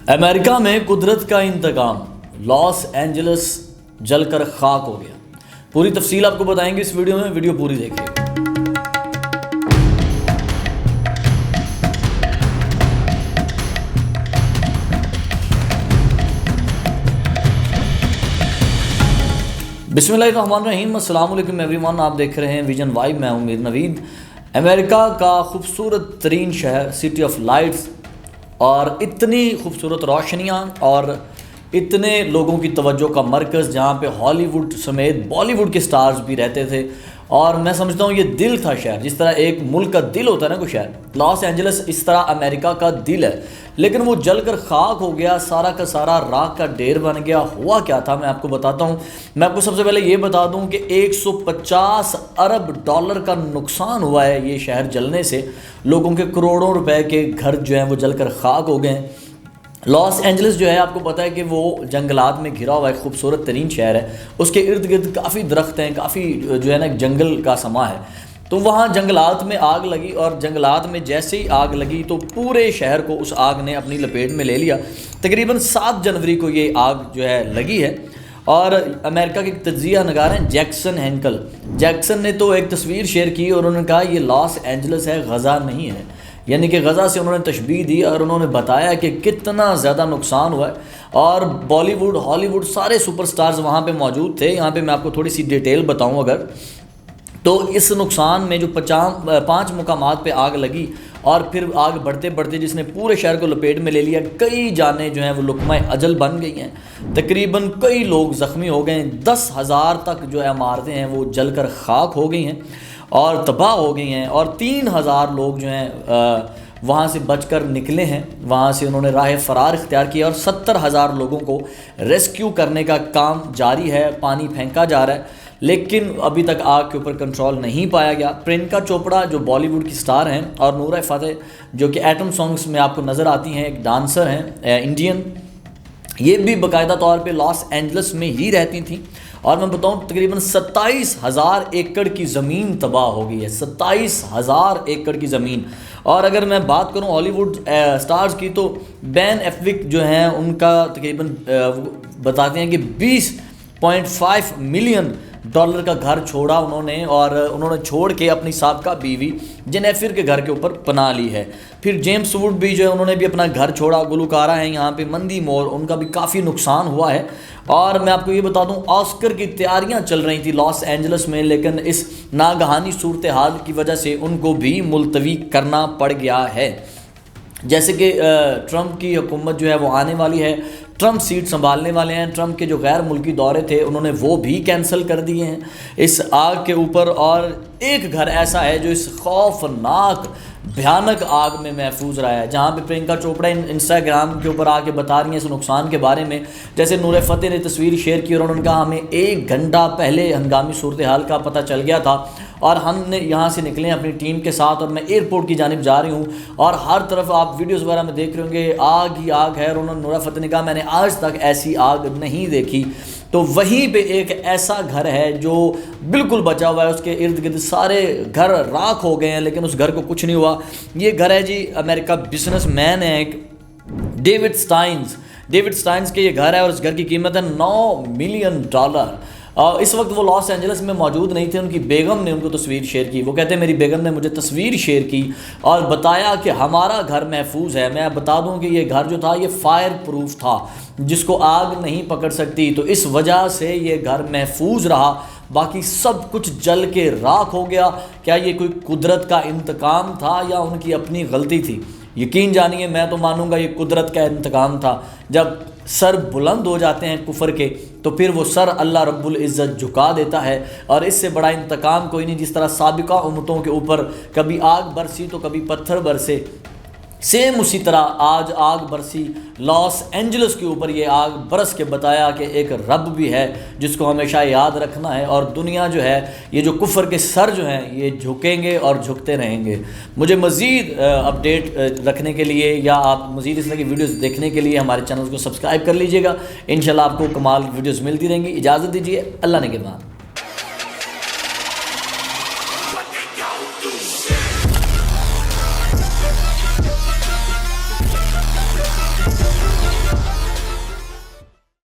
America में कुदरत का इंतकाम, लॉस एंजल्स जलकर खाक हो गया। पूरी तफसील आपको बताएंगे इस वीडियो में, वीडियो पूरी देखिए। बिस्मिल्लाहिर्रहमानिर्रहीम, अस्सलाम वालेकुम एवरीवन। आप देख रहे हैं विजन वाइब, मैं हूं मीर नवीद। अमेरिका का खूबसूरत तरीन शहर, सिटी ऑफ लाइट्स, और इतनी खूबसूरत रोशनियाँ और इतने लोगों की तवज्जो का मरकज़, जहाँ पे हॉलीवुड समेत बॉलीवुड के स्टार्स भी रहते थे। और मैं समझता हूँ ये दिल था शहर, जिस तरह एक मुल्क का दिल होता है ना कोई शहर, लॉस एंजल्स इस तरह अमेरिका का दिल है। लेकिन वो जलकर खाक हो गया, सारा का सारा राख का ढेर बन गया। हुआ क्या था मैं आपको बताता हूँ। मैं आपको सबसे पहले ये बता दूँ कि 150 अरब डॉलर का नुकसान हुआ है ये शहर जलने से। लोगों के करोड़ों रुपए के घर जो हैं वो जलकर खाक हो गए हैं। लॉस एंजल्स जो है, आपको पता है कि वो जंगलात में घिरा हुआ एक खूबसूरत तरीन शहर है। उसके इर्द गिर्द काफ़ी दरख्त हैं, काफ़ी जो है ना जंगल का समा है। तो वहाँ जंगलात में आग लगी, और जंगलात में जैसे ही आग लगी तो पूरे शहर को उस आग ने अपनी लपेट में ले लिया। तकरीबन 7 जनवरी को ये आग जो है लगी है। और अमेरिका के तज्जिया नगार हैं जैक्सन हेंकल, जैक्सन ने तो एक तस्वीर शेयर की और उन्होंने कहा ये लॉस एंजल्स है, गज़ा नहीं है। यानी कि गज़ा से उन्होंने तशबीह दी और उन्होंने बताया कि कितना ज़्यादा नुकसान हुआ है। और बॉलीवुड, हॉलीवुड, सारे सुपरस्टार्स वहाँ पे मौजूद थे। यहाँ पे मैं आपको थोड़ी सी डिटेल बताऊँ अगर, तो इस नुकसान में जो 5 मुकामात पे आग लगी और फिर आग बढ़ते बढ़ते जिसने पूरे शहर को लपेट में ले लिया, कई जानें जो हैं वो लुकमा अजल बन गई हैं। तकरीबन कई लोग ज़ख्मी हो गए हैं। 10,000 तक जो है इमारतें हैं वो जलकर खाक हो गई हैं और तबाह हो गई हैं। और 3,000 लोग जो हैं वहाँ से बचकर निकले हैं। वहाँ से उन्होंने राह फ़रार इख्तियार किया और 70,000 लोगों को रेस्क्यू करने का काम जारी है। पानी फेंका जा रहा है, लेकिन अभी तक आग के ऊपर कंट्रोल नहीं पाया गया। प्रियंका चोपड़ा जो बॉलीवुड की स्टार हैं, और नूरा फ़तेह जो कि एटम सॉन्ग्स में आपको नज़र आती हैं, एक डांसर हैं इंडियन, ये भी बाकायदा तौर पे लॉस एंजल्स में ही रहती थी। और मैं बताऊं तकरीबन 27,000 एकड़ की ज़मीन तबाह हो गई है, 27,000 एकड़ की ज़मीन। और अगर मैं बात करूं हॉलीवुड स्टार्स की, तो बैन एफ्लिक जो हैं उनका तकरीबन बताते हैं कि 20.5 मिलियन डॉलर का घर छोड़ा उन्होंने, और उन्होंने छोड़ के अपनी साबका बीवी जेनिफर के घर के ऊपर पनाह ली है। फिर जेम्स वुड भी जो है उन्होंने भी अपना घर छोड़ा, गुलकारा हैं यहाँ पे, मंदी मोर, उनका भी काफ़ी नुकसान हुआ है। और मैं आपको ये बता दूं, ऑस्कर की तैयारियां चल रही थी लॉस एंजल्स में, लेकिन इस नागहानी सूरत हाल की वजह से उनको भी मुलतवी करना पड़ गया है। जैसे कि ट्रंप की हुकूमत जो है वो आने वाली है, ट्रंप सीट संभालने वाले हैं। ट्रंप के जो गैर मुल्की दौरे थे उन्होंने वो भी कैंसिल कर दिए हैं इस आग के ऊपर। और एक घर ऐसा है जो इस खौफनाक भयानक आग में महफूज रहा है, जहाँ पे प्रियंका चोपड़ा इंस्टाग्राम के ऊपर आके बता रही हैं इस नुकसान के बारे में। जैसे नूर फ़तेह ने तस्वीर शेयर की और उन्होंने कहा हमें 1 घंटा पहले हंगामी सूरत हाल का पता चल गया था और हमने यहाँ से निकले अपनी टीम के साथ, और मैं एयरपोर्ट की जानिब जा रही हूँ और हर तरफ आप वीडियोस वगैरह में देख रहे होंगे आग ही आग है। और उन्होंने नूर फ़तेह ने कहा मैंने आज तक ऐसी आग नहीं देखी। तो वहीं पे एक ऐसा घर है जो बिल्कुल बचा हुआ है, उसके इर्द गिर्द सारे घर राख हो गए हैं, लेकिन उस घर को कुछ नहीं हुआ। ये घर है जी, अमेरिका बिजनेसमैन है एक, डेविड स्टाइन्स के ये घर है, और इस घर की कीमत है $9 मिलियन। इस वक्त वो लॉस एंजल्स में मौजूद नहीं थे। उनकी बेगम ने उनको तस्वीर शेयर की। वो कहते हैं मेरी बेगम ने मुझे तस्वीर शेयर की और बताया कि हमारा घर महफूज है। मैं बता दूं कि ये घर जो था ये फायर प्रूफ था, जिसको आग नहीं पकड़ सकती, तो इस वजह से ये घर महफूज रहा। बाकी सब कुछ जल के राख हो गया। क्या ये कोई कुदरत का इंतकाम था या उनकी अपनी गलती थी? यकीन जानिए, मैं तो मानूंगा ये कुदरत का इंतकाम था। जब सर बुलंद हो जाते हैं कुफर के, तो फिर वो सर अल्लाह रब्बुल इज़्ज़त झुका देता है, और इससे बड़ा इंतकाम कोई नहीं। जिस तरह साबिका उम्मतों के ऊपर कभी आग बरसी तो कभी पत्थर बरसे, सेम उसी तरह आज आग बरसी लॉस एंजल्स के ऊपर। ये आग बरस के बताया कि एक रब भी है जिसको हमेशा याद रखना है, और दुनिया जो है, ये जो कुफर के सर जो हैं ये झुकेंगे और झुकते रहेंगे। मुझे मज़ीद अपडेट रखने के लिए या आप मज़ीद इस तरह की वीडियोस देखने के लिए हमारे चैनल को सब्सक्राइब कर लीजिएगा। इंशाल्लाह आपको कमाल वीडियोस मिलती रहेंगी। इजाज़त दीजिए, अल्लाह ने के बाद।